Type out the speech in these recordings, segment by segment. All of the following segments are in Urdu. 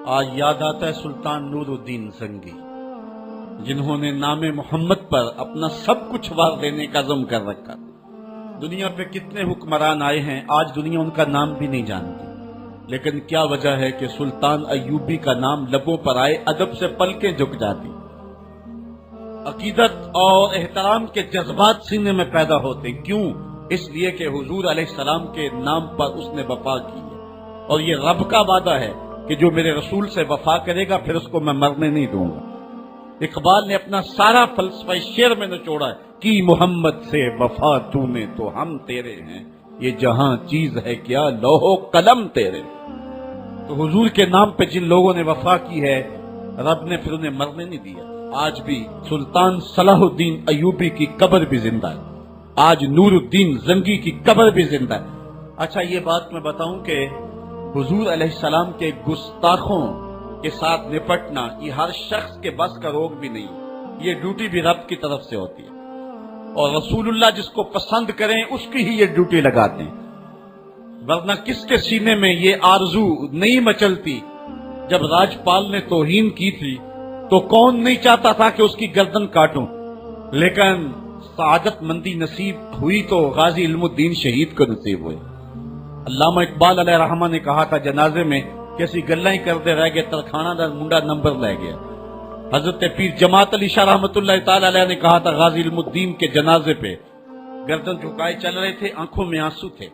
آج یاد آتا ہے سلطان نور الدین زنگی، جنہوں نے نام محمد پر اپنا سب کچھ وار دینے کا عزم کر رکھا۔ دنیا پہ کتنے حکمران آئے ہیں، آج دنیا ان کا نام بھی نہیں جانتی، لیکن کیا وجہ ہے کہ سلطان ایوبی کا نام لبوں پر آئے ادب سے پلکیں جھک جاتی، عقیدت اور احترام کے جذبات سینے میں پیدا ہوتے۔ کیوں؟ اس لیے کہ حضور علیہ السلام کے نام پر اس نے وفا کی ہے، اور یہ رب کا وعدہ ہے کہ جو میرے رسول سے وفا کرے گا پھر اس کو میں مرنے نہیں دوں گا۔ اقبال نے اپنا سارا فلسفہ شعر میں نچوڑا ہے کہ محمد سے وفا تو نے تو ہم تیرے ہیں، یہ جہاں چیز ہے کیا لوح قلم تیرے۔ تو حضور کے نام پہ جن لوگوں نے وفا کی ہے، رب نے پھر انہیں مرنے نہیں دیا۔ آج بھی سلطان صلاح الدین ایوبی کی قبر بھی زندہ ہے، آج نور الدین زنگی کی قبر بھی زندہ ہے۔ اچھا، یہ بات میں بتاؤں کہ حضور علیہ السلام کے گستاخوں کے ساتھ نپٹنا یہ ہر شخص کے بس کا روگ بھی نہیں، یہ ڈیوٹی بھی رب کی طرف سے ہوتی ہے، اور رسول اللہ جس کو پسند کریں اس کی ہی یہ ڈیوٹی لگاتے ہیں، ورنہ کس کے سینے میں یہ آرزو نہیں مچلتی؟ جب راجپال نے توہین کی تھی تو کون نہیں چاہتا تھا کہ اس کی گردن کاٹوں، لیکن سعادت مندی نصیب ہوئی تو غازی علم الدین شہید کو نصیب ہوئے۔ علامہ اقبال علیہ رحمہ نے کہا تھا جنازے میں کہ اسی گلہ ہی کرتے رہ گئے، ترخانہ دا منڈا نمبر لے گیا۔ حضرت پیر جماعت علی شاہ رحمۃ اللہ تعالی علیہ نے کہا تھا غازی علم الدین کے جنازے پہ گردن جھکائے چل رہے تھے، آنکھوں میں آنسو تھے۔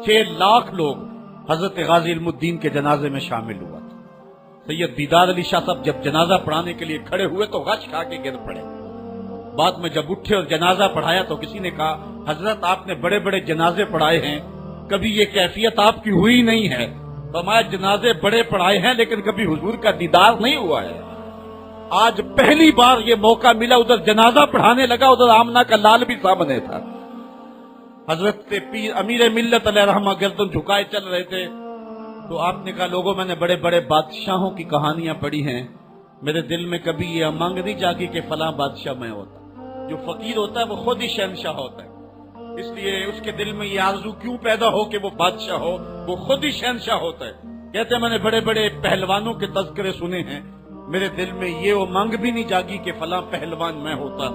6 لاکھ لوگ حضرت غازی علم الدین کے جنازے میں شامل ہوا تھا۔ سید دیدار علی شاہ صاحب جب جنازہ پڑھانے کے لیے کھڑے ہوئے تو غش کھا کے گر پڑے۔ بعد میں جب اٹھے اور جنازہ پڑھایا تو کسی نے کہا حضرت آپ نے بڑے بڑے جنازے پڑھائے ہیں، کبھی یہ کیفیت آپ کی ہوئی نہیں ہے۔ فرمایا جنازے بڑے پڑھائے ہیں لیکن کبھی حضور کا دیدار نہیں ہوا ہے۔ آج پہلی بار یہ موقع ملا، ادھر جنازہ پڑھانے لگا، ادھر آمنہ کا لال بھی سامنے تھا۔ حضرت پیر امیر ملت علیہ رحمہ گردن جھکائے چل رہے تھے تو آپ نے کہا لوگوں میں نے بڑے بڑے بادشاہوں کی کہانیاں پڑھی ہیں، میرے دل میں کبھی یہ امنگ نہیں جاگی کہ فلاں بادشاہ میں ہوتا۔ جو فقیر ہوتا ہے وہ خود ہی شہنشاہ ہوتا ہے، اس لیے اس کے دل میں یہ آرزو کیوں پیدا ہو کہ وہ بادشاہ ہو، وہ خود ہی شہنشاہ ہوتا ہے۔ کہتے ہیں میں نے بڑے بڑے پہلوانوں کے تذکرے سنے ہیں، میرے دل میں یہ امنگ بھی نہیں جاگی کہ فلاں پہلوان میں ہوتا۔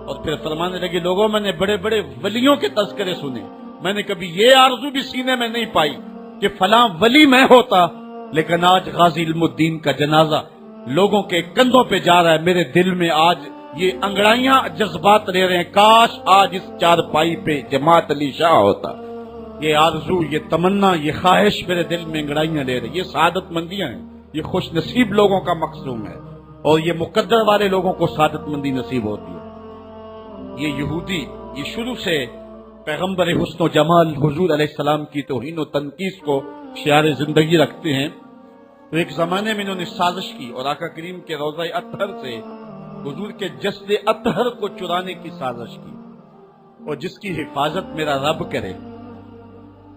اور پھر فرمانے لگے لوگوں میں نے بڑے بڑے ولیوں کے تذکرے سنے، میں نے کبھی یہ آرزو بھی سینے میں نہیں پائی کہ فلاں ولی میں ہوتا۔ لیکن آج غازی علم الدین کا جنازہ لوگوں کے کندھوں پہ جا رہا ہے، میرے دل میں آج یہ انگڑائیاں جذبات لے رہے ہیں، کاش آج اس چارپائی پہ جماعت علی شاہ ہوتا۔ یہ آرزو، یہ تمنا، یہ خواہش میرے دل میں انگڑائیاں لے رہی۔ یہ سعادت مندیاں ہیں، یہ خوش نصیب لوگوں کا مقصوم ہے، اور یہ مقدر والے لوگوں کو سعادت مندی نصیب ہوتی ہے۔ یہ یہودی یہ شروع سے پیغمبر حسن و جمال حضور علیہ السلام کی توہین و تنقیص کو شعار زندگی رکھتے ہیں۔ تو ایک زمانے میں انہوں نے سازش کی اور آقا کریم کے روضہ اطہر سے حضور کے جسد اطہر کو چرانے کی سازش کی، اور جس کی حفاظت میرا رب کرے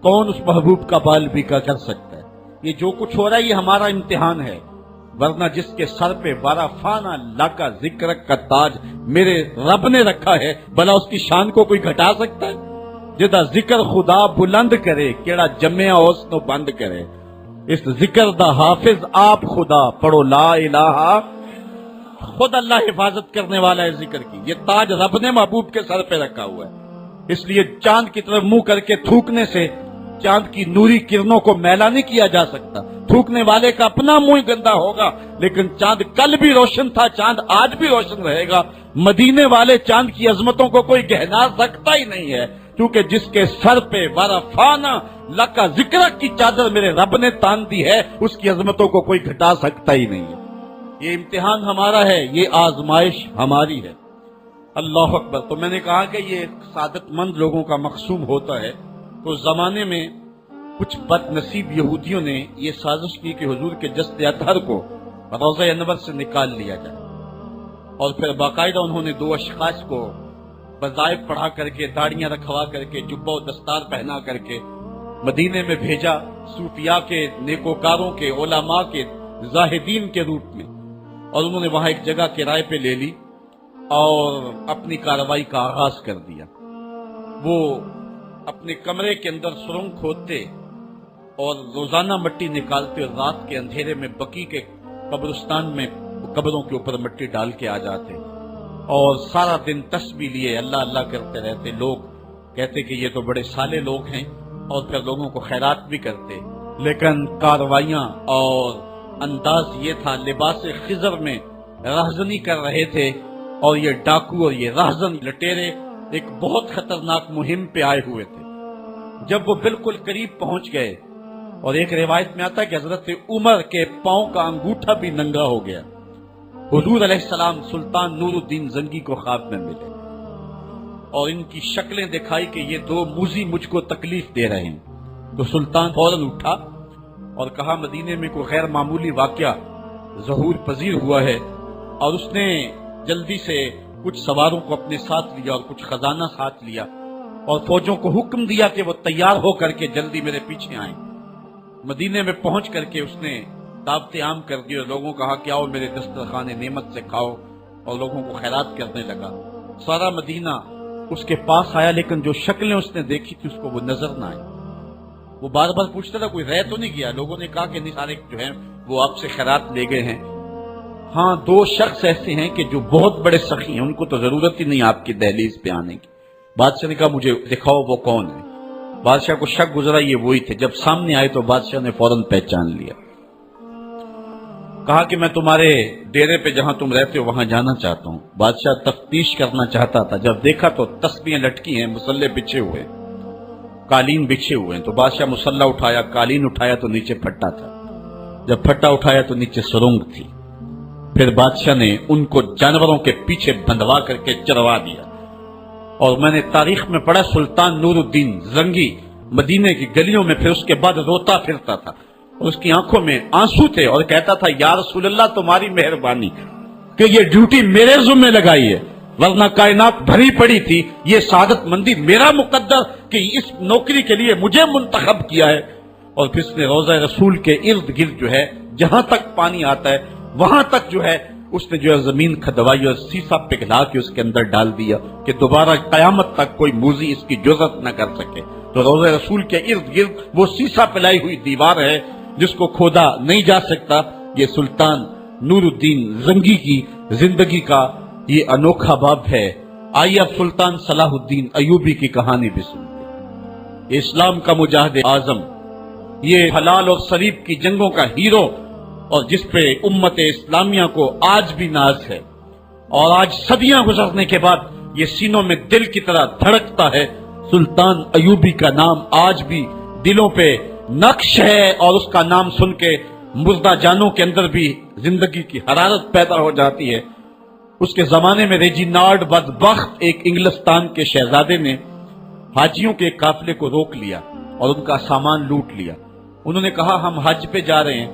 کون اس محبوب کا بال بھی کا کر سکتا ہے۔ یہ جو کچھ ہو رہا ہے یہ ہمارا امتحان ہے، ورنہ جس کے سر پہ بارہ فانا لاکا ذکر کا تاج میرے رب نے رکھا ہے، بھلا اس کی شان کو کوئی گھٹا سکتا ہے؟ جدا ذکر خدا بلند کرے کیڑا جمعہ اس نو بند کرے، اس ذکر دا حافظ آپ خدا پڑھو لا الہ، خود اللہ حفاظت کرنے والا ہے ذکر کی۔ یہ تاج رب نے محبوب کے سر پہ رکھا ہوا ہے، اس لیے چاند کی طرف منہ کر کے تھوکنے سے چاند کی نوری کرنوں کو میلا نہیں کیا جا سکتا۔ تھوکنے والے کا اپنا منہ گندا ہوگا، لیکن چاند کل بھی روشن تھا، چاند آج بھی روشن رہے گا۔ مدینے والے چاند کی عظمتوں کو کوئی گہنا سکتا ہی نہیں ہے، کیونکہ جس کے سر پہ ورفانا لکا ذکر کی چادر میرے رب نے تان دی ہے، اس کی عظمتوں کو کوئی گھٹا سکتا ہی نہیں ہے۔ یہ امتحان ہمارا ہے، یہ آزمائش ہماری ہے۔ اللہ اکبر۔ تو میں نے کہا کہ یہ سعادت مند لوگوں کا مقصوم ہوتا ہے۔ تو اس زمانے میں کچھ بد نصیب یہودیوں نے یہ سازش کی کہ حضور کے جسد اطہر کو روضہ انور سے نکال لیا جائے، اور پھر باقاعدہ انہوں نے 2 اشخاص کو وظائف پڑھا کر کے، داڑیاں رکھوا کر کے، جبہ و دستار پہنا کر کے مدینے میں بھیجا، صوفیاء کے، نیکوکاروں کے، علماء کے، زاہدین کے روپ میں، اور انہوں نے وہاں ایک جگہ کرائے پہ لے لی اور اپنی کارروائی کا آغاز کر دیا۔ وہ اپنے کمرے کے اندر سرنگ کھودتے اور روزانہ مٹی نکالتے اور رات کے اندھیرے میں بقی کے قبرستان میں قبروں کے اوپر مٹی ڈال کے آ جاتے اور سارا دن تسبیح لیے اللہ اللہ کرتے رہتے. لوگ کہتے کہ یہ تو بڑے صالح لوگ ہیں اور پھر لوگوں کو خیرات بھی کرتے. لیکن کارروائیاں اور انداز یہ تھا، لباس خضر میں راہزنی کر رہے تھے اور یہ ڈاکو اور یہ راہزن لٹیرے ایک بہت خطرناک مہم پہ آئے ہوئے تھے. جب وہ بالکل قریب پہنچ گئے اور ایک روایت میں آتا ہے کہ حضرت عمر کے پاؤں کا انگوٹھا بھی ننگا ہو گیا. حضور علیہ السلام سلطان نور الدین زنگی کو خواب میں ملے اور ان کی شکلیں دکھائی کہ یہ دو موذی مجھ کو تکلیف دے رہے ہیں. تو سلطان فوراً اٹھا اور کہا مدینے میں کوئی غیر معمولی واقعہ ظہور پذیر ہوا ہے، اور اس نے جلدی سے کچھ سواروں کو اپنے ساتھ لیا اور کچھ خزانہ ساتھ لیا اور فوجوں کو حکم دیا کہ وہ تیار ہو کر کے جلدی میرے پیچھے آئیں. مدینے میں پہنچ کر کے اس نے دعوت عام کر دی اور لوگوں کو کہا کہ آؤ میرے دسترخوان نعمت سے کھاؤ، اور لوگوں کو خیرات کرنے لگا. سارا مدینہ اس کے پاس آیا، لیکن جو شکلیں اس نے دیکھی تھی اس کو وہ نظر نہ آئی. وہ بار بار پوچھتا تھا کوئی رہ تو نہیں گیا. لوگوں نے کہا کہ نہیں، سارے جو ہیں وہ آپ سے خیرات لے گئے ہیں. ہاں، دو شخص ایسے ہیں کہ جو بہت بڑے سخی ہیں، ان کو تو ضرورت ہی نہیں آپ کی دہلیز پہ آنے کی. بادشاہ نے کہا مجھے دکھاؤ وہ کون ہے. بادشاہ کو شک گزرا یہ وہی تھے. جب سامنے آئے تو بادشاہ نے فوراً پہچان لیا. کہا کہ میں تمہارے ڈیرے پہ جہاں تم رہتے ہو وہاں جانا چاہتا ہوں. بادشاہ تفتیش کرنا چاہتا تھا. جب دیکھا تو تسبیحیں لٹکی ہیں، مسلح بچھے ہوئے، قالین بچھے ہوئے ہیں. تو بادشاہ مسلح اٹھایا، قالین اٹھایا تو نیچے پھٹا تھا. جب پھٹا اٹھایا تو نیچے سرنگ تھی. پھر بادشاہ نے ان کو جانوروں کے پیچھے بندھوا کر کے چروا دیا. اور میں نے تاریخ میں پڑھا سلطان نور الدین زنگی مدینے کی گلیوں میں پھر اس کے بعد روتا پھرتا تھا اور اس کی آنکھوں میں آنسو تھے اور کہتا تھا یا رسول اللہ تمہاری مہربانی کہ یہ ڈیوٹی میرے ذمہ لگائی ہے، ورنہ کائنات بھری پڑی تھی. یہ سعادت مندی میرا مقدر کہ اس نوکری کے لیے مجھے منتخب کیا ہے. اور پھر اس نے روضہ رسول کے ارد گرد جو ہے جہاں تک پانی آتا ہے وہاں تک جو ہے اس نے جو ہے زمین کھدوائی اور سیسا پگھلا کے اس کے اندر ڈال دیا کہ دوبارہ قیامت تک کوئی موذی اس کی جرأت نہ کر سکے. تو روضہ رسول کے ارد گرد وہ سیسا پلائی ہوئی دیوار ہے جس کو کھودا نہیں جا سکتا. یہ سلطان نور الدین زنگی کی زندگی کا یہ انوکھا باب ہے. آئیے اب سلطان صلاح الدین ایوبی کی کہانی بھی سنتے. اسلام کا مجاہد اعظم، یہ حلال اور صلیب کی جنگوں کا ہیرو، اور جس پہ امت اسلامیہ کو آج بھی ناز ہے اور آج صدیاں گزرنے کے بعد یہ سینوں میں دل کی طرح دھڑکتا ہے. سلطان ایوبی کا نام آج بھی دلوں پہ نقش ہے اور اس کا نام سن کے مردہ جانوں کے اندر بھی زندگی کی حرارت پیدا ہو جاتی ہے. اس کے زمانے میں ریجینالڈ بدبخت ایک انگلستان کے شہزادے نے حاجیوں کے قافلے کو روک لیا اور ان کا سامان لوٹ لیا. انہوں نے کہا ہم حج پہ جا رہے ہیں،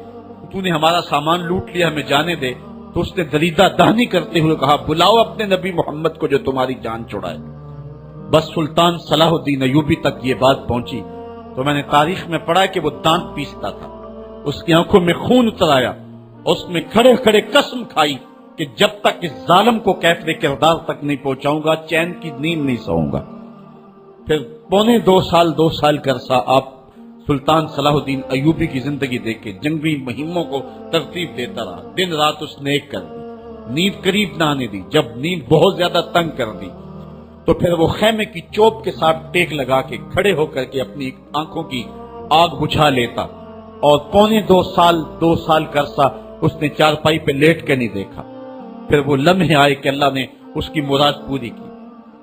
تو نے ہمارا سامان لوٹ لیا، ہمیں جانے دے. تو اس نے دریدہ دہنی کرتے ہوئے کہا بلاؤ اپنے نبی محمد کو جو تمہاری جان چھڑائے. بس سلطان صلاح الدین ایوبی تک یہ بات پہنچی تو میں نے تاریخ میں پڑھا کہ وہ دانت پیستا تھا. اس کی آنکھوں میں خون اتر آیا اور اس میں کھڑے کھڑے قسم کھائی کہ جب تک اس ظالم کو کیفر کردار تک نہیں پہنچاؤں گا چین کی نیند نہیں سوؤں گا. پھر پونے 2 سال کا عرصہ آپ سلطان صلاح الدین ایوبی کی زندگی دیکھ کے جنگی مہموں کو ترتیب دیتا رہا. دن رات اس نے ایک کر دی، نیند قریب نہ آنے دی. جب نیند بہت زیادہ تنگ کر دی تو پھر وہ خیمے کی چوب کے ساتھ ٹیک لگا کے کھڑے ہو کر کے اپنی آنکھوں کی آگ بجھا لیتا. اور پونے 2 سال کا عرصہ اس نے چارپائی پہ لیٹ کے نہیں دیکھا. پھر وہ لمحے آئے کہ اللہ نے اس کی مراد پوری کی.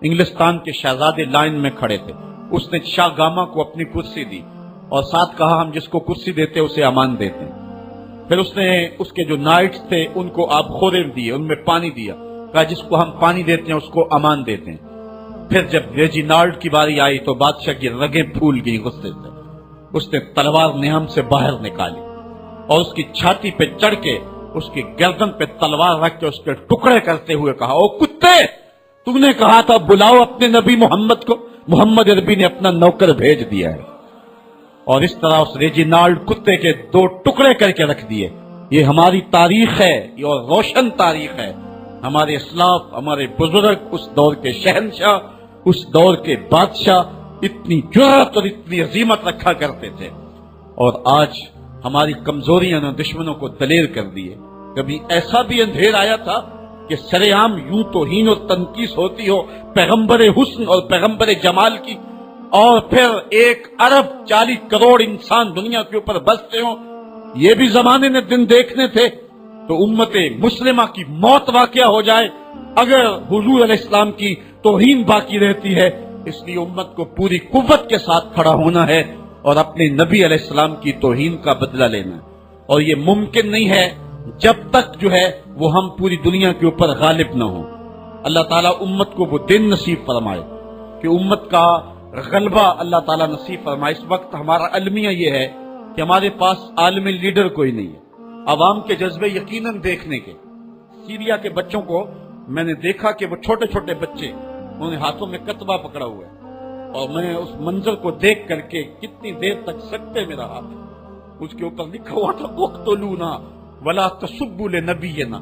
انگلستان کے شہزادے لائن میں کھڑے تھے. اس نے شاہ گاما کو اپنی کرسی دی اور ساتھ کہا ہم جس کو کرسی دیتے اسے امان دیتے ہیں. پھر اس نے اس کے جو نائٹس تھے ان کو آب خورے دیے، ان میں پانی دیا، کہا جس کو ہم پانی دیتے ہیں اس کو امان دیتے ہیں. پھر جب ریجینالڈ کی باری آئی تو بادشاہ کی رگیں پھول گئی غصے سے. اس نے تلوار نہم سے باہر نکالی اور اس کی چھاتی پہ چڑھ کے اس کی گردن پہ تلوار رکھ کے اس کے ٹکڑے کرتے ہوئے کہا او کتے، تم نے کہا تھا بلاؤ اپنے نبی محمد کو، محمد عربی نے اپنا نوکر بھیج دیا ہے. اور اس طرح اس ریجینالڈ کتے کے 2 ٹکڑے کر کے رکھ دیے. یہ ہماری تاریخ ہے، یہ اور روشن تاریخ ہے. ہمارے اسلاف، ہمارے بزرگ، اس دور کے شہنشاہ، اس دور کے بادشاہ اتنی جرأت اور اتنی عظیمت رکھا کرتے تھے اور آج ہماری کمزوریاں نے دشمنوں کو دلیر کر دی ہے۔ کبھی ایسا بھی اندھیر آیا تھا کہ سرے عام یوں توہین اور تنقیص ہوتی ہو پیغمبر حسن اور پیغمبر جمال کی، اور پھر 1.40 ارب انسان دنیا کے اوپر بستے ہوں، یہ بھی زمانے نے دن دیکھنے تھے۔ تو امت مسلمہ کی موت واقعہ ہو جائے اگر حضور علیہ السلام کی توہین باقی رہتی ہے، اس لیے امت کو پوری قوت کے ساتھ کھڑا ہونا ہے اور اپنے نبی علیہ السلام کی توہین کا بدلہ لینا ہے۔ اور یہ ممکن نہیں ہے جب تک جو ہے وہ ہم پوری دنیا کے اوپر غالب نہ ہوں۔ اللہ تعالیٰ امت کو وہ دن نصیب فرمائے کہ امت کا غلبہ اللہ تعالیٰ نصیب فرمائے۔ اس وقت ہمارا المیہ یہ ہے کہ ہمارے پاس عالمی لیڈر کوئی نہیں ہے، عوام کے جذبے یقیناً دیکھنے کے۔ سیریا کے بچوں کو میں نے دیکھا کہ وہ چھوٹے چھوٹے بچے، انہوں نے ہاتھوں میں کتبہ پکڑا ہوا ہے، اور میں اس منظر کو دیکھ کر کے کتنی دیر تک سکتے میں رہا۔ اس کے اوپر لکھا ہوا تھا اقتلونا ولا تسبوا لنبینا،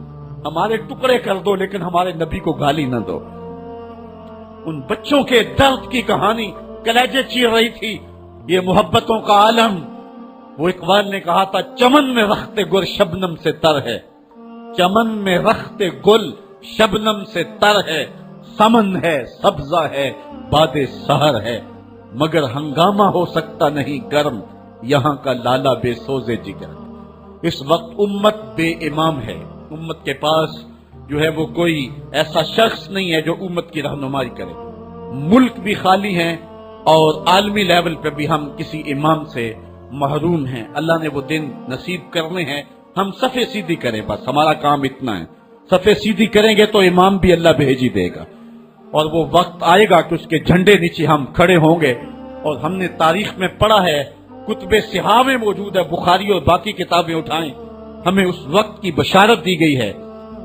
ہمارے ٹکڑے کر دو لیکن ہمارے نبی کو گالی نہ دو۔ ان بچوں کے درد کی کہانی کلیجے چیر رہی تھی۔ یہ محبتوں کا عالم، وہ اقبال نے کہا تھا چمن میں رخت گل شبنم سے تر ہے، چمن میں رخت گل شبنم سے تر ہے، سمن ہے سبزہ ہے باد سحر ہے، مگر ہنگامہ ہو سکتا نہیں گرم، یہاں کا لالا بے سوزے جگر۔ اس وقت امت بے امام ہے، امت کے پاس جو ہے وہ کوئی ایسا شخص نہیں ہے جو امت کی رہنمائی کرے۔ ملک بھی خالی ہیں اور عالمی لیول پہ بھی ہم کسی امام سے محروم ہیں۔ اللہ نے وہ دن نصیب کرنے ہیں، ہم صفے سیدھی کریں، بس ہمارا کام اتنا ہے۔ صفے سیدھی کریں گے تو امام بھی اللہ بھیج ہی دے گا، اور وہ وقت آئے گا کہ اس کے جھنڈے نیچے ہم کھڑے ہوں گے۔ اور ہم نے تاریخ میں پڑھا ہے، کتب صحاح میں موجود ہے، بخاری اور باقی کتابیں اٹھائیں، ہمیں اس وقت کی بشارت دی گئی ہے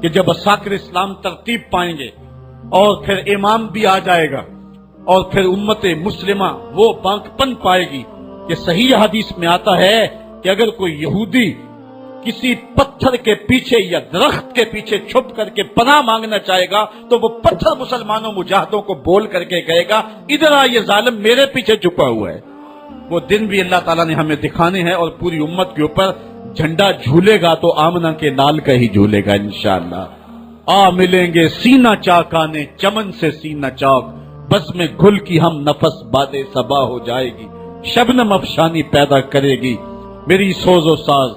کہ جب اساکر اسلام ترتیب پائیں گے اور پھر امام بھی آ جائے گا، اور پھر امت مسلمہ وہ بانکپن پائے گی کہ صحیح حدیث میں آتا ہے کہ اگر کوئی یہودی کسی پتھر کے پیچھے یا درخت کے پیچھے چھپ کر کے پناہ مانگنا چاہے گا تو وہ پتھر مسلمانوں مجاہدوں کو بول کر کے کہے گا ادھر آ، یہ ظالم میرے پیچھے چھپا ہوا ہے۔ وہ دن بھی اللہ تعالیٰ نے ہمیں دکھانے ہیں، اور پوری امت کے اوپر جھنڈا جھولے گا تو آمنہ کے لال کا ہی جھولے گا انشاءاللہ۔ آ ملیں گے سینہ چاک آنے چمن سے سینہ چاک، بس میں گل کی ہم نفس باد صبا ہو جائے گی، شبنم افشانی پیدا کرے گی میری سوز و ساز،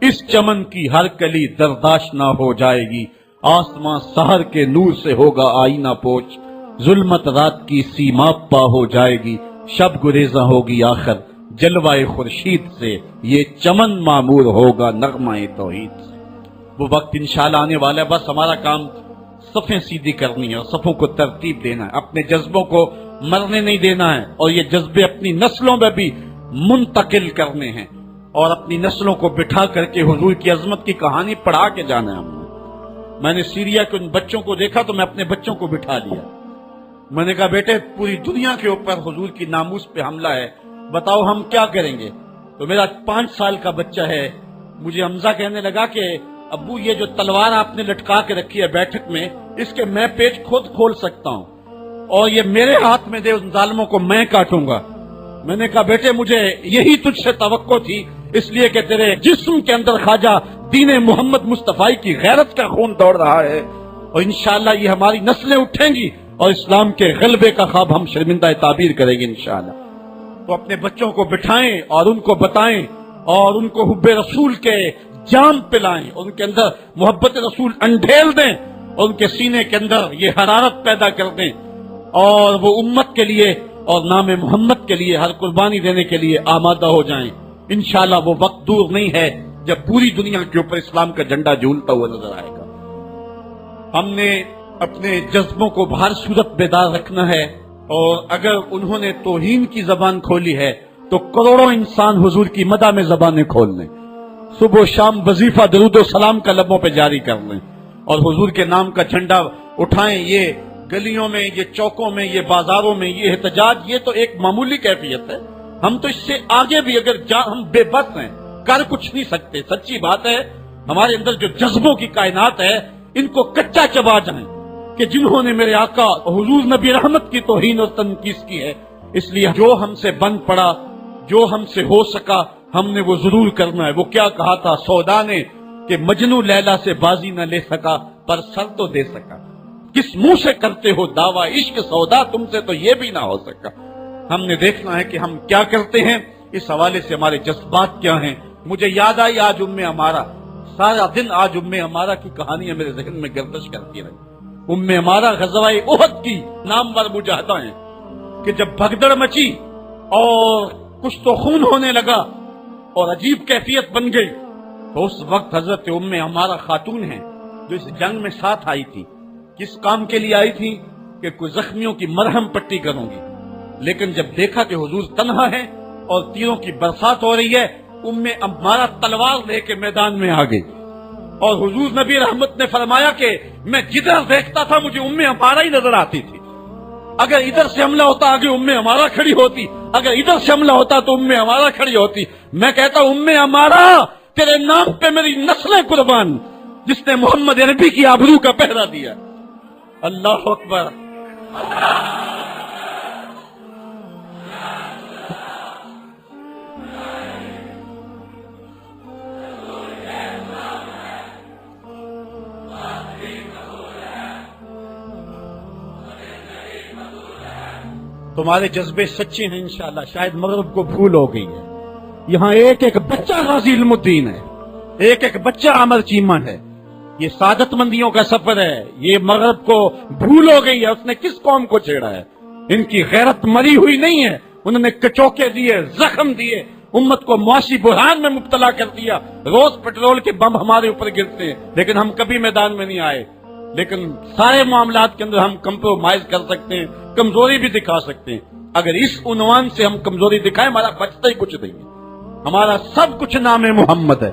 اس چمن کی ہر کلی درداش نہ ہو جائے گی، آسمان سحر کے نور سے ہوگا آئینہ پوچھ، ظلمت رات کی سیماب پا ہو جائے گی، شب گریزاں ہوگی آخر جلوائے خورشید سے، یہ چمن معمور ہوگا نغمہ توحید سے۔ وہ وقت انشاءاللہ آنے والا ہے، بس ہمارا کام صفیں سیدھی کرنی ہے اور صفوں کو ترتیب دینا ہے، اپنے جذبوں کو مرنے نہیں دینا ہے، اور یہ جذبے اپنی نسلوں میں بھی منتقل کرنے ہیں، اور اپنی نسلوں کو بٹھا کر کے حضور کی عظمت کی کہانی پڑھا کے جانا ہے ہم نے۔ میں نے سیریا کے ان بچوں کو دیکھا تو میں اپنے بچوں کو بٹھا لیا، میں نے کہا بیٹے پوری دنیا کے اوپر حضور کی ناموس پہ حملہ ہے، بتاؤ ہم کیا کریں گے؟ تو میرا 5 سال کا بچہ ہے، مجھے حمزہ کہنے لگا کہ ابو یہ جو تلوار آپ نے لٹکا کے رکھی ہے بیٹھک میں، اس کے میں پیچ خود کھول سکتا ہوں، اور یہ میرے ہاتھ میں دے، ان ظالموں کو میں کاٹوں گا۔ میں نے کہا بیٹے مجھے یہی تجھ سے توقع تھی، اس لیے کہ تیرے جسم کے اندر خواجہ دین محمد مصطفیٰ کی غیرت کا خون دوڑ رہا ہے، اور انشاءاللہ یہ ہماری نسلیں اٹھیں گی اور اسلام کے غلبے کا خواب ہم شرمندہ تعبیر کریں گے انشاءاللہ۔ تو اپنے بچوں کو بٹھائیں اور ان کو بتائیں اور ان کو حب رسول کے جام پلائیں، اور ان کے اندر محبت رسول انڈھیل دیں، اور ان کے سینے کے اندر یہ حرارت پیدا کر دیں، اور وہ امت کے لیے اور نام محمد کے لیے ہر قربانی دینے کے لیے آمادہ ہو جائیں۔ انشاءاللہ وہ وقت دور نہیں ہے جب پوری دنیا کے اوپر اسلام کا جھنڈا جھولتا ہوا نظر آئے گا۔ ہم نے اپنے جذبوں کو بہر صورت بیدار رکھنا ہے، اور اگر انہوں نے توہین کی زبان کھولی ہے تو کروڑوں انسان حضور کی مدح میں زبانیں کھول لیں، صبح و شام وظیفہ درود و سلام کا لبوں پہ جاری کر لیں، اور حضور کے نام کا جھنڈا اٹھائیں۔ یہ گلیوں میں، یہ چوکوں میں، یہ بازاروں میں یہ احتجاج، یہ تو ایک معمولی کیفیت ہے، ہم تو اس سے آگے بھی اگر ہم بے بس ہیں، کر کچھ نہیں سکتے۔ سچی بات ہے، ہمارے اندر جو جذبوں کی کائنات ہے ان کو کچا چبا جائیں کہ جنہوں نے میرے آقا حضور نبی رحمت کی توہین اور تنقیص کی ہے، اس لیے جو ہم سے بن پڑا، جو ہم سے ہو سکا ہم نے وہ ضرور کرنا ہے۔ وہ کیا کہا تھا سودا نے کہ مجنو لیلا سے بازی نہ لے سکا پر سر تو دے سکا۔ کس منہ سے کرتے ہو دعویٰ عشق سودا، تم سے تو یہ بھی نہ ہو سکا۔ ہم نے دیکھنا ہے کہ ہم کیا کرتے ہیں، اس حوالے سے ہمارے جذبات کیا ہیں۔ مجھے یاد آئی آج عمارہ، سارا دن آج عمارہ کی کہانیاں میرے ذہن میں گردش کرتی رہی۔ عمارہ غزوہ احد کی نامور مجاہدہ ہیں کہ جب بھگدڑ مچی اور کچھ تو خون ہونے لگا اور عجیب کیفیت بن گئی، تو اس وقت حضرت عمارہ خاتون ہیں جو اس جنگ میں ساتھ آئی تھی۔ کس کام کے لیے آئی تھی؟ کہ کوئی زخمیوں کی مرہم پٹی کروں گی، لیکن جب دیکھا کہ حضور تنہا ہے اور تیروں کی برسات ہو رہی ہے، عمارہ تلوار لے کے میدان میں آ گئی، اور حضور نبی رحمت نے فرمایا کہ میں جدھر دیکھتا تھا مجھے عمارہ ہی نظر آتی تھی۔ اگر ادھر سے حملہ ہوتا آگے عمارہ کھڑی ہوتی، اگر ادھر سے حملہ ہوتا تو عمارہ کھڑی ہوتی۔ میں کہتا عمارہ تیرے نام پہ میری نسلیں قربان، جس نے محمد عربی کی آبرو کا پہرا دیا۔ اللہ اکبر۔ تمہارے جذبے سچے ہیں انشاءاللہ، شاید مغرب کو بھول ہو گئی ہے۔ یہاں ایک ایک بچہ غازی علم الدین ہے، ایک ایک بچہ عامر چیمن ہے۔ یہ سعادت مندیوں کا سفر ہے۔ یہ مغرب کو بھول ہو گئی ہے، اس نے کس قوم کو چھیڑا ہے؟ ان کی غیرت مری ہوئی نہیں ہے، انہوں نے کچوکے دیے، زخم دیے، امت کو معاشی بحران میں مبتلا کر دیا۔ روز پیٹرول کے بم ہمارے اوپر گرتے ہیں، لیکن ہم کبھی میدان میں نہیں آئے۔ لیکن سارے معاملات کے اندر ہم کمپرومائز کر سکتے ہیں، کمزوری بھی دکھا سکتے ہیں۔ اگر اس عنوان سے ہم کمزوری دکھائیں، ہمارا بچتا ہی کچھ نہیں ہے۔ ہمارا سب کچھ نام محمد ہے۔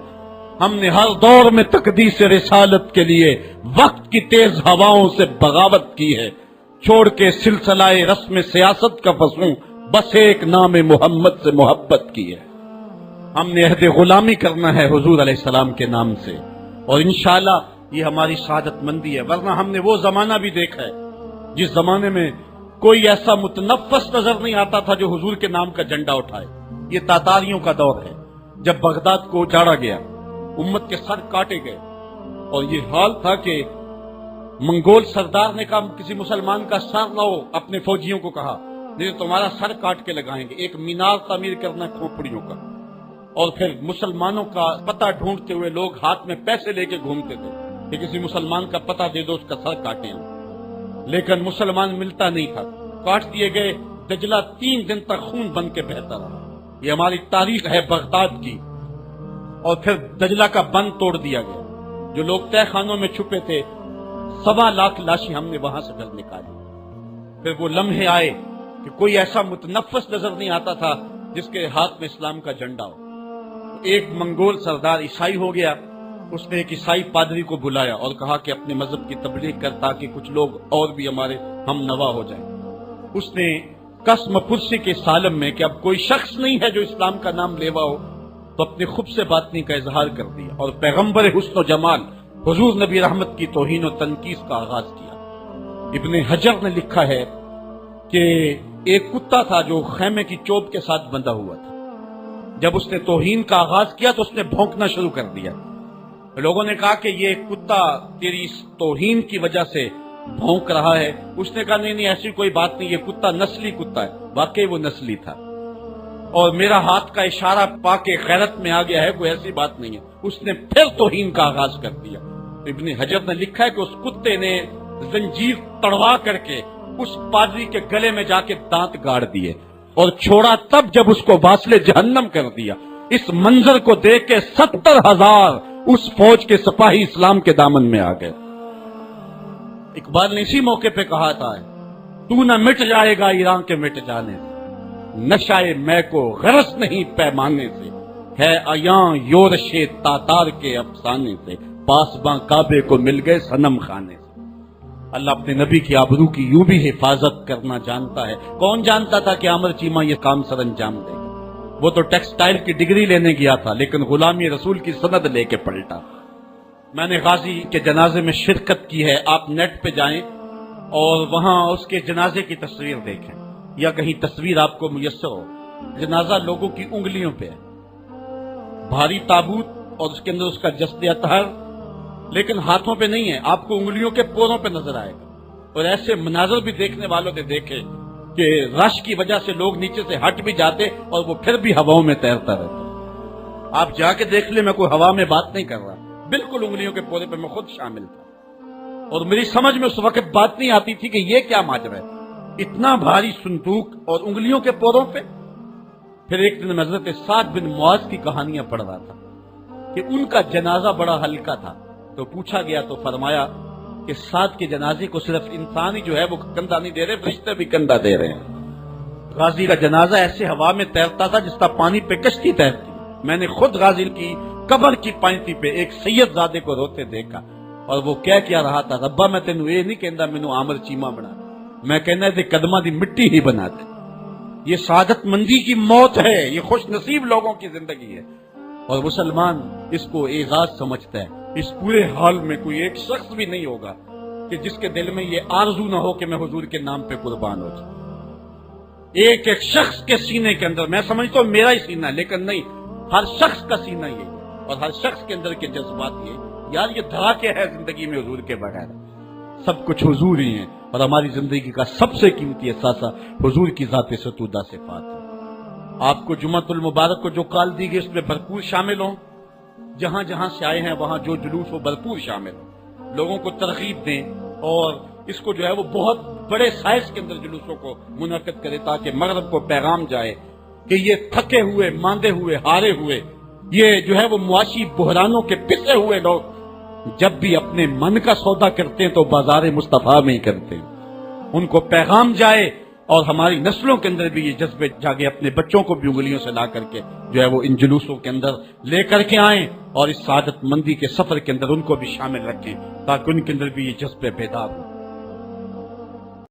ہم نے ہر دور میں تقدیس رسالت کے لیے وقت کی تیز ہواؤں سے بغاوت کی ہے، چھوڑ کے سلسلہ رسم سیاست کا فسوں، بس ایک نام محمد سے محبت کی ہے۔ ہم نے عہد غلامی کرنا ہے حضور علیہ السلام کے نام سے، اور انشاءاللہ یہ ہماری سعادت مندی ہے۔ ورنہ ہم نے وہ زمانہ بھی دیکھا ہے جس زمانے میں کوئی ایسا متنفس نظر نہیں آتا تھا جو حضور کے نام کا جھنڈا اٹھائے۔ یہ تاتاریوں کا دور ہے، جب بغداد کو اجاڑا گیا، امت کے سر کاٹے گئے، اور یہ حال تھا کہ منگول سردار نے کہا کسی مسلمان کا سر لاؤ، اپنے فوجیوں کو کہا نہیں تمہارا سر کاٹ کے لگائیں گے۔ ایک مینار تعمیر کرنا کھوپڑیوں کا، اور پھر مسلمانوں کا پتہ ڈھونڈتے ہوئے لوگ ہاتھ میں پیسے لے کے گھومتے تھے کہ کسی مسلمان کا پتہ دے دو، اس کا سر کاٹے ہم، لیکن مسلمان ملتا نہیں تھا، کاٹ دیے گئے۔ دجلہ 3 دن تک خون بن کے بہتا رہا۔ یہ ہماری تاریخ ہے بغداد کی۔ اور پھر دجلہ کا بند توڑ دیا گیا، جو لوگ تہ خانوں میں چھپے تھے 1.25 لاکھ لاشیں ہم نے وہاں سے پھر نکالی۔ پھر وہ لمحے آئے کہ کوئی ایسا متنفس نظر نہیں آتا تھا جس کے ہاتھ میں اسلام کا جھنڈا ہو۔ ایک منگول سردار عیسائی ہو گیا، اس نے ایک عیسائی پادری کو بلایا اور کہا کہ اپنے مذہب کی تبلیغ کر تاکہ کچھ لوگ اور بھی ہمارے ہم نوا ہو جائیں۔ اس نے قسم پرسی کے سالم میں کہ اب کوئی شخص نہیں ہے جو اسلام کا نام لیوا ہو، تو اپنے خود سے باطنی کا اظہار کر دیا اور پیغمبر حسن و جمال حضور نبی رحمت کی توہین و تنقیص کا آغاز کیا۔ ابن حجر نے لکھا ہے کہ ایک کتا تھا جو خیمے کی چوب کے ساتھ بندھا ہوا تھا۔ جب اس نے توہین کا آغاز کیا تو اس نے بھونکنا شروع کر دیا۔ لوگوں نے کہا کہ یہ کتا تیری اس توہین کی وجہ سے بھونک رہا ہے۔ اس نے کہا نہیں ایسی کوئی بات نہیں، یہ کتا نسلی کتا ہے۔ واقعی وہ نسلی تھا، اور میرا ہاتھ کا اشارہ پا کے غیرت میں آ گیا ہے، کوئی ایسی بات نہیں ہے۔ اس نے پھر توہین کا آغاز کر دیا۔ ابن حجر نے لکھا ہے کہ اس کتے نے زنجیر تڑوا کر کے اس پادری کے گلے میں جا کے دانت گاڑ دیے اور چھوڑا تب جب اس کو واصل جہنم کر دیا۔ اس منظر کو دیکھ کے 70,000 اس فوج کے سپاہی اسلام کے دامن میں آ گئے۔ اقبال نے اسی موقع پہ کہا تھا تو نہ مٹ جائے گا ایران کے مٹ جانے سے، نشائے میں کو غرض نہیں پیمانے سے، ہے ایاں یورش تاتار کے افسانے سے، پاسباں کعبے کو مل گئے صنم خانے سے۔ اللہ اپنے نبی کی آبرو کی یوں بھی حفاظت کرنا جانتا ہے۔ کون جانتا تھا کہ عامر چیمہ یہ کام سر انجام دے گا؟ وہ تو ٹیکسٹائل کی ڈگری لینے گیا تھا، لیکن غلامی رسول کی سند لے کے پلٹا۔ میں نے غازی کے جنازے میں شرکت کی ہے، آپ نیٹ پہ جائیں اور وہاں اس کے جنازے کی تصویر دیکھیں، یا کہیں تصویر آپ کو میسر ہو۔ جنازہ لوگوں کی انگلیوں پہ ہے، بھاری تابوت اور اس کے اندر اس کا جسد اطہر، لیکن ہاتھوں پہ نہیں ہے، آپ کو انگلیوں کے پوروں پہ نظر آئے گا۔ اور ایسے مناظر بھی دیکھنے والوں نے دیکھے کہ رش کی وجہ سے لوگ نیچے سے ہٹ بھی جاتے اور وہ پھر بھی ہواؤں میں تیرتا رہتا۔ آپ جا کے دیکھ لیں، میں کوئی ہوا میں بات نہیں کر رہا، بالکل انگلیوں کے پورے پہ میں خود شامل تھا، اور میری سمجھ میں اس وقت بات نہیں آتی تھی کہ یہ کیا ماجرا ہے، اتنا بھاری صندوق اور انگلیوں کے پوروں پہ۔ پھر ایک دن میں حضرت سعد بن معاذ کی کہانیاں پڑھ رہا تھا کہ ان کا جنازہ بڑا ہلکا تھا، تو پوچھا گیا تو فرمایا کہ سعد کے جنازے کو صرف انسان ہی جو ہے وہ کندھا نہیں دے رہے، فرشتے بھی کندھا دے رہے ہیں۔ غازی کا جنازہ ایسے ہوا میں تیرتا تھا جس طرح پانی پہ کشتی تیرتی۔ میں نے خود غازی کی قبر کی پائنتی پہ ایک سید زادے کو روتے دیکھا، اور وہ کیا رہا تھا، ربا میں تینوں یہ نہیں کہندا مینوں عامر چیما بنا دے، میں کہنا ہے قدماں دی مٹی ہی بنا دے۔ یہ سعادت مندی کی موت ہے، یہ خوش نصیب لوگوں کی زندگی ہے، اور مسلمان اس کو اعزاز سمجھتا ہے۔ اس پورے حال میں کوئی ایک شخص بھی نہیں ہوگا کہ جس کے دل میں یہ آرزو نہ ہو کہ میں حضور کے نام پہ قربان ہو جاؤں۔ ایک ایک شخص کے سینے کے اندر، میں سمجھتا ہوں میرا ہی سینہ، لیکن نہیں، ہر شخص کا سینہ یہ ہے، اور ہر شخص کے اندر کے جذبات یہ، یار یہ دھڑاکے ہے زندگی میں حضور کے بغیر، سب کچھ حضور ہی ہیں، اور ہماری زندگی کا سب سے قیمتی اثاثہ حضور کی ذات ستودہ صفات ہے۔ آپ کو جمعۃ المبارک کو جو کال دی گئی اس میں بھرپور شامل ہوں، جہاں جہاں سے آئے ہیں وہاں جو جلوس ہو بھرپور شامل ہوں، لوگوں کو ترغیب دیں، اور اس کو جو ہے وہ بہت بڑے سائز کے اندر جلوسوں کو منعقد کرے تاکہ مغرب کو پیغام جائے کہ یہ تھکے ہوئے، ماندے ہوئے، ہارے ہوئے، یہ جو ہے وہ معاشی بحرانوں کے پسے ہوئے لوگ جب بھی اپنے من کا سودا کرتے ہیں تو بازار مصطفیٰ میں ہی کرتے ہیں، ان کو پیغام جائے، اور ہماری نسلوں کے اندر بھی یہ جذبے جاگے، اپنے بچوں کو بھی انگلیوں سے لا کر کے جو ہے وہ ان جلوسوں کے اندر لے کر کے آئیں، اور اس سعادت مندی کے سفر کے اندر ان کو بھی شامل رکھیں تاکہ ان کے اندر بھی یہ جذبے بیدار ہوں۔